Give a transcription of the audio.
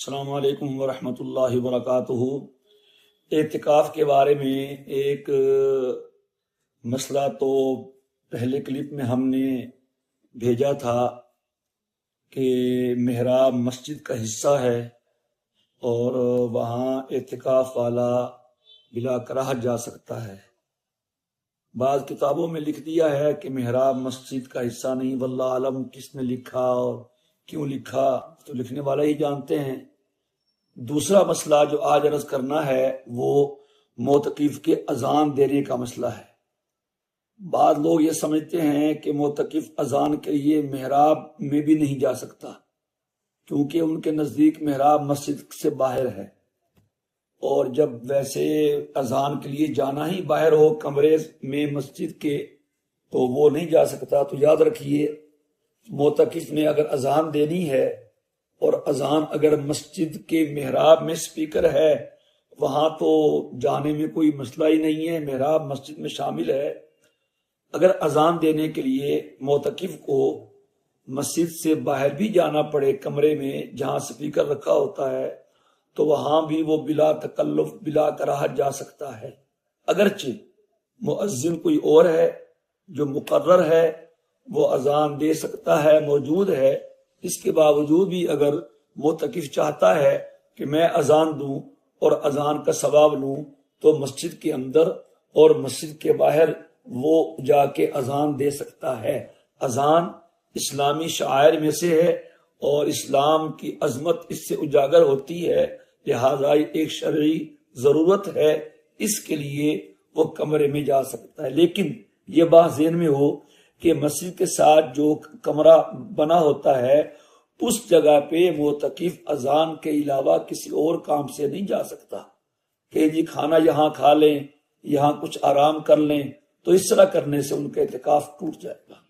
السلام علیکم ورحمۃ اللہ وبرکاتہ۔ اعتکاف کے بارے میں ایک مسئلہ تو پہلے کلپ میں ہم نے بھیجا تھا کہ محراب مسجد کا حصہ ہے اور وہاں اعتکاف والا بلا کراہت جا سکتا ہے۔ بعض کتابوں میں لکھ دیا ہے کہ محراب مسجد کا حصہ نہیں، واللہ عالم کس نے لکھا اور کیوں لکھا تو لکھنے والا ہی جانتے ہیں۔ دوسرا مسئلہ جو آج عرض کرنا ہے وہ معتکف کے اذان دینے کا مسئلہ ہے۔ بعض لوگ یہ سمجھتے ہیں کہ معتکف اذان کے لیے محراب میں بھی نہیں جا سکتا، کیونکہ ان کے نزدیک محراب مسجد سے باہر ہے، اور جب ویسے اذان کے لیے جانا ہی باہر ہو کمرے میں مسجد کے تو وہ نہیں جا سکتا۔ تو یاد رکھیے، معتکف نے اگر اذان دینی ہے اور اذان اگر مسجد کے محراب میں سپیکر ہے، وہاں تو جانے میں کوئی مسئلہ ہی نہیں ہے، محراب مسجد میں شامل ہے۔ اگر اذان دینے کے لیے معتکف کو مسجد سے باہر بھی جانا پڑے کمرے میں جہاں سپیکر رکھا ہوتا ہے تو وہاں بھی وہ بلا تکلف بلا کراہت جا سکتا ہے، اگرچہ مؤذن کوئی اور ہے جو مقرر ہے، وہ اذان دے سکتا ہے، موجود ہے۔ اس کے باوجود بھی اگر معتکف چاہتا ہے کہ میں اذان دوں اور اذان کا ثواب لوں تو مسجد کے اندر اور مسجد کے باہر وہ جا کے اذان دے سکتا ہے۔ اذان اسلامی شعائر میں سے ہے اور اسلام کی عظمت اس سے اجاگر ہوتی ہے، لہذا ایک شرعی ضرورت ہے، اس کے لیے وہ کمرے میں جا سکتا ہے۔ لیکن یہ بات ذہن میں ہو کہ مسجد کے ساتھ جو کمرہ بنا ہوتا ہے اس جگہ پہ معتکف اذان کے علاوہ کسی اور کام سے نہیں جا سکتا کہ جی کھانا یہاں کھا لیں، یہاں کچھ آرام کر لیں، تو اس طرح کرنے سے ان کا اعتکاف ٹوٹ جائے گا۔